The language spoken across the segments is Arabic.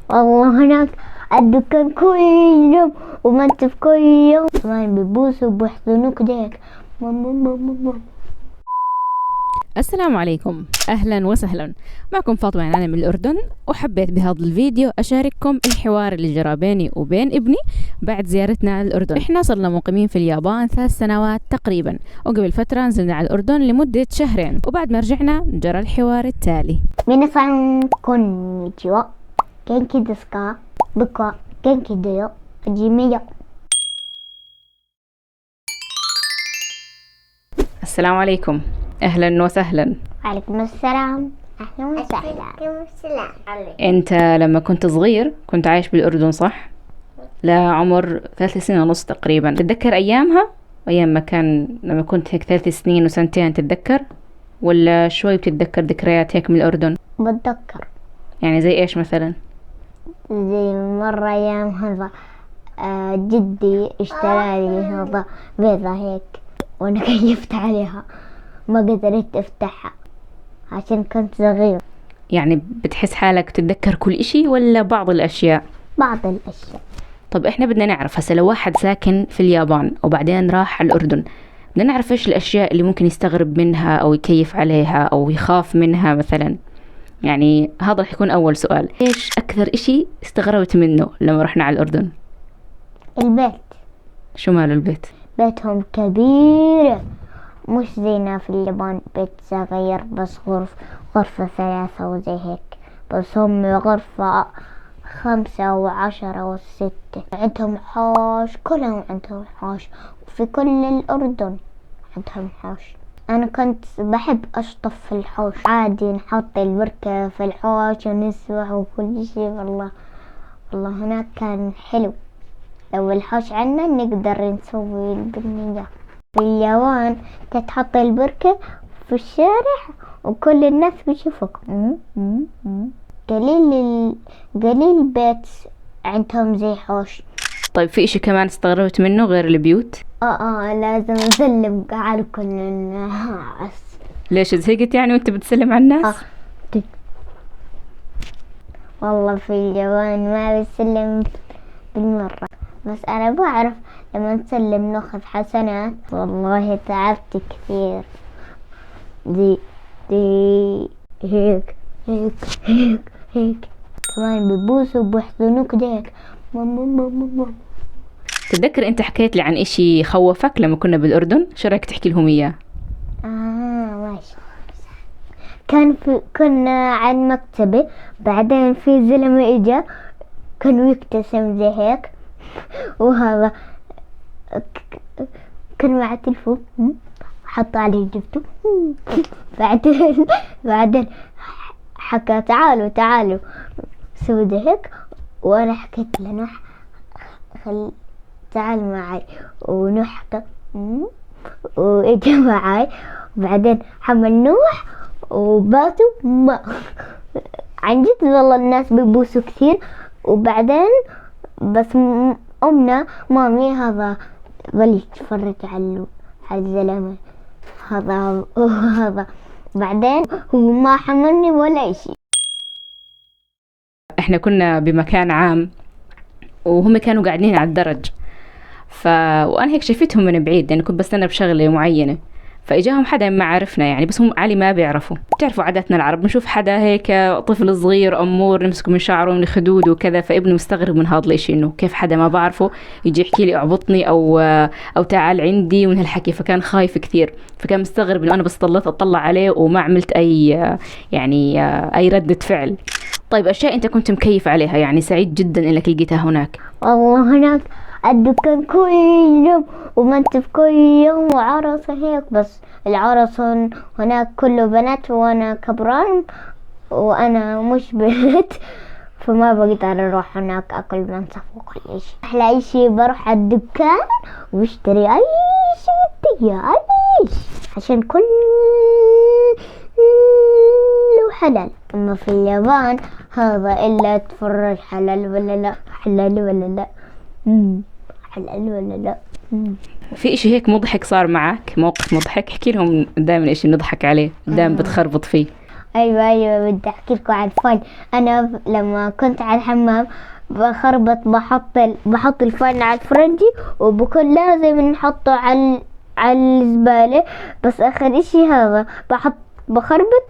والله هناك الدكان كل يوم ومنت في كل يوم كمان بيبوسوا وبيحضنوك ديك. السلام عليكم، أهلا وسهلا. معكم فاطمة عنانة من الأردن، وحبيت بهذا الفيديو أشارككم الحوار اللي جرى بيني وبين ابني بعد زيارتنا على الأردن. إحنا صرنا مقيمين في اليابان 3 سنوات تقريبا، وقبل فترة نزلنا على الأردن لمدة 2 شهر، وبعد ما رجعنا جرى الحوار التالي. 皆さんこんにちは。元気ですか？僕は元気だよ。始めよ。 السلام عليكم، أهلا وسهلا. وعليكم السلام. أهلا وسهلا. أنت لما كنت صغير كنت عايش بالأردن صح؟ لعمر 3 سنين ونص تقريبا. تتذكر أيامها؟ أيام ما كان لما كنت هيك 3 سنين وسنتين تتذكر؟ ولا شوي بتتذكر ذكريات هيك من الأردن؟ بتذكر يعني زي إيش مثلا؟ زي مرة أيام هذا جدي اشترى لي هذا بيضة هيك وأنا كيفت عليها ما قدرت أفتحها عشان كنت صغير. يعني بتحس حالك تتذكر كل إشي ولا بعض الأشياء؟ بعض الأشياء. طب إحنا بدنا نعرف هسه لو واحد ساكن في اليابان وبعدين راح على الأردن، بدنا نعرف إيش الأشياء اللي ممكن يستغرب منها أو يكيف عليها أو يخاف منها مثلا. يعني هذا رح يكون أول سؤال، إيش أكثر إشي استغربت منه لما رحنا على الأردن؟ البيت. شو ماله البيت؟ بيتهم كبير مش زينا في اليابان، بيت صغير بس غرفة 3 وزي هيك، بس هم غرفة 5 و10 و6. عندهم حوش، كلهم عندهم حوش، وفي كل الأردن عندهم حوش. أنا كنت بحب أشطف في الحوش، عادي نحط البركة في الحوش ونسبح وكل شي. والله هناك كان حلو. لو الحوش عنا نقدر نسوي البنية. في اليابان تتحط البركة في الشارع وكل الناس بيشوفوك. قليل بيت عندهم زي حوش. طيب في إشي كمان استغربت منه غير البيوت؟ لازم أسلم على كل الناس. ليش زهقت يعني وانت بتسلم على الناس؟ والله في اليابان ما بسلم بالمرة، بس أنا بعرف لما نسلم ناخذ حسنات. والله تعبت كثير. دي هيك كمان بيبوسوا وبيحضنوك ديك. تتذكر انت حكيت لي عن اشي خوفك لما كنا بالاردن؟ شو رايك تحكي لهم اياه؟ ماشي. كنا عن مكتبة، بعدين في زلمة اجا كان يبتسم زي هيك، وهذا كان مع التلفون حط عليه جبته. بعدين حكى تعالوا سوي ده هيك، وانا حكيت له تعال معي، ونوح حكى واجا معي، وبعدين حمل نوح وباتوا عن جد. والله الناس بيبوسوا كثير. وبعدين بس مامي هذا ظل يتفرج على الزلمة هذا بعدين هو ما حملني ولا شيء. احنا كنا بمكان عام وهم كانوا قاعدين على الدرج، وانا هيك شفتهم من بعيد، يعني كنت بستنى بشغلة معينة، فاجاهم حدا ما عرفنا يعني، بس هم علي ما بيعرفوا. بتعرفوا عاداتنا العرب، نشوف حدا هيك طفل صغير امور نمسكه من شعره ومن خدوده وكذا، فابني مستغرب من هذا الاشي، انه كيف حدا ما بعرفه يجي يحكي لي اعبطني او تعال عندي ومن هالحكي. فكان خايف كثير، فكان مستغرب انه انا بس ضليت اطلع عليه وما عملت اي ردة فعل. طيب اشياء انت كنت مكيف عليها، يعني سعيد جدا انك لقيتها هناك؟ والله هناك الدكان كل يوم ومنت في كل يوم وعرس هيك، بس العرس هناك كله بنات وانا كبران وانا مش بنت، فما بقدر اروح هناك اكل منسف وكل شيء. احلى شيء بروح على الدكان واشتري اي شيء بدي اي شيء عشان كله حلال. اما في اليابان هذا الا تفرج حلال ولا لا، حلال ولا لا، حلال ولا لا. في اشي هيك مضحك صار معك، موقف مضحك؟ احكي لهم دائما اشي نضحك عليه، دائما بتخربط فيه. أيوة بدي أحكي لكم عن فن. أنا لما كنت على الحمام بخربط، بحط الفن على الفرنجي، وبكون لازم نحطه على الزبالة. بس آخر إشي هذا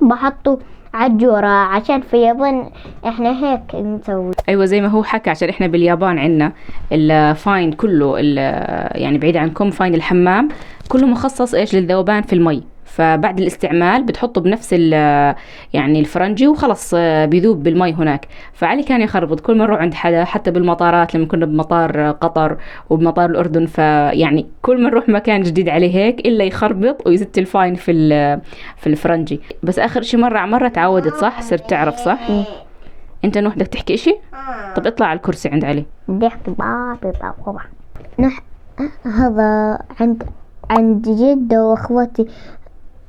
بحطه على الجورة، عشان في اليابان إحنا هيك نسوي. ايوه زي ما هو حكى، عشان احنا باليابان عندنا الفاين كله يعني بعيد عنكم، فاين الحمام كله مخصص ايش للذوبان في المي، فبعد الاستعمال بتحطه بنفس يعني الفرنجي وخلص بيذوب بالمي هناك. فعلي كان يخربط كل ما نروح عند حدا، حتى بالمطارات لما كنا بمطار قطر وبمطار الأردن، فيعني كل ما نروح مكان جديد عليه هيك إلا يخربط ويزت الفاين في الفرنجي. بس آخر شي مرة على مرة تعودت، صح؟ صرت تعرف، صح؟ انت نوح بدك تحكي اشي؟ طب اطلع على الكرسي عند علي. بدي أحكي بابا نح هذا عند جدة وأخواتي.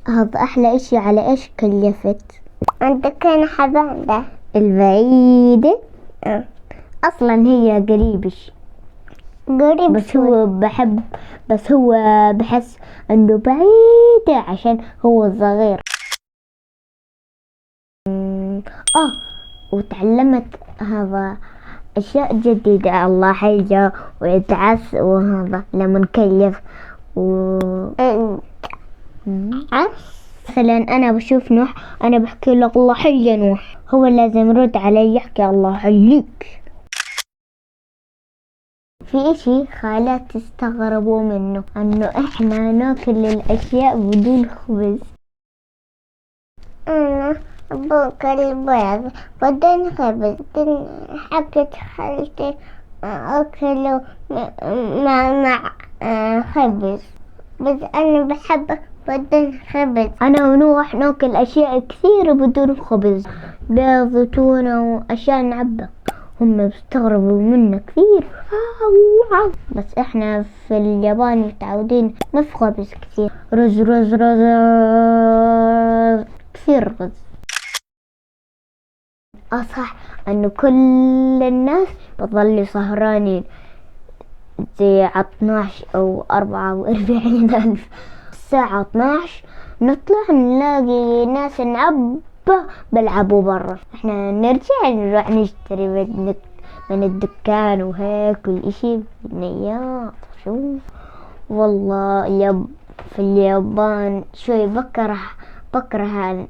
هذا أحلى إشي. على إيش كلفت؟ عندك كان حباندة البعيدة. أصلا هي قريبش بس هو بحس إنه بعيدة عشان هو صغير. وتعلمت هذا أشياء جديدة. الله حاجة ويتعس وهذا لما نكلف مثلا أنا بشوف نوح، أنا بحكي له الله حي نوح، هو لازم يرد علي يحكي الله حيك. في إشي خالات تستغربوا منه، أنه إحنا ناكل الأشياء بدون خبز. أنا باكل البيض بدون خبز، حقت خالتي أكله مع خبز، بس أنا بحب بدون خبز. أنا ونوح ناكل أشياء كثيرة بدون خبز، بيض وتونة وأشياء نعبى. هم بيستغربوا منا كثير. بس إحنا في اليابان متعودين ما في خبز كثير، رز رز رز كثير رز. صح أنه كل الناس بظلوا سهرانين زي 12 أو 44 ألف. الساعة 12 نطلع نلاقي ناس نعبى بلعبوا برا. احنا نروح نشتري من الدكان وهيك والاشي بنيات. شوف والله في اليابان شوي بكره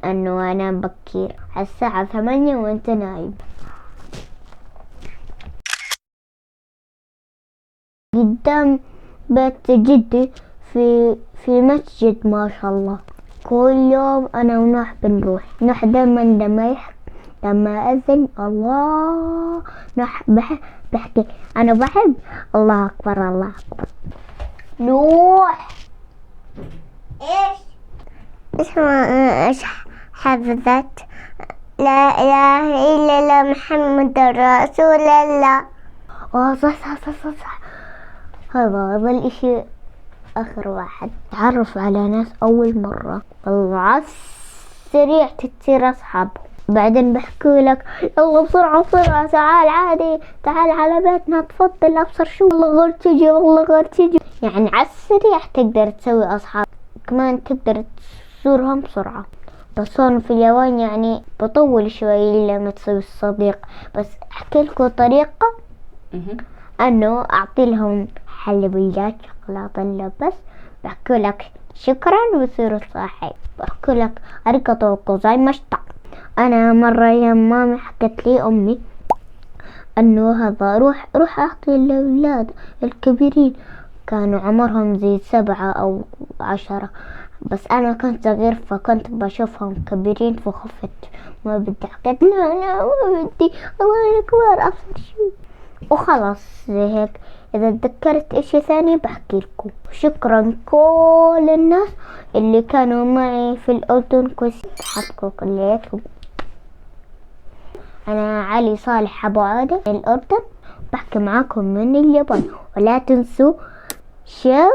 انه انام بكير على الساعة 8 وانت نايم. قدام بيت جدي في مسجد ما شاء الله. كل يوم أنا ونوح بنروح. نوح دايما لما أذن الله نوح بحكي أنا بحب الله أكبر الله أكبر. نوح إيش حفظت لا إله إلا الله محمد رسول الله. صح. هذا الإشي آخر واحد. تعرف على ناس أول مرة والله سريع تصير أصحاب. بعدين بحكوا لك يلا بسرعة تعال عادي، تعال على بيتنا تفضل أبصر شو والله غير تجي يعني على السريع تقدر تسوي أصحاب، كمان تقدر تزورهم بسرعة. بس هون في اليابان يعني بطول شوي لما تسوي الصديق. بس أحكي لكم طريقة أنه أعطي لهم حلويات شوكولاتة بس بحكوا لك شكرا ويصيروا صاحب. بحكوا لك أريكاتو غوزايماشيتا. أنا مرة يا مامي حكت لي أمي أنه هذا روح أعطي الأولاد الكبيرين، كانوا عمرهم زي 7 أو 10، بس أنا كنت صغير فكنت بشوفهم كبيرين فخفت ما بدي. حكيت لا ما بدي أنا كبار أفضل شو وخلاص زي هيك. إذا تذكرت إشي ثاني بحكي لكم. شكرا كل الناس اللي كانوا معي في الأردن، كويس حقكم كلياتكم. أنا علي صالح أبو عادة من الأردن، بحكي معاكم من اليابان. ولا تنسوا شير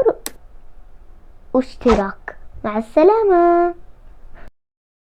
واشتراك. مع السلامة.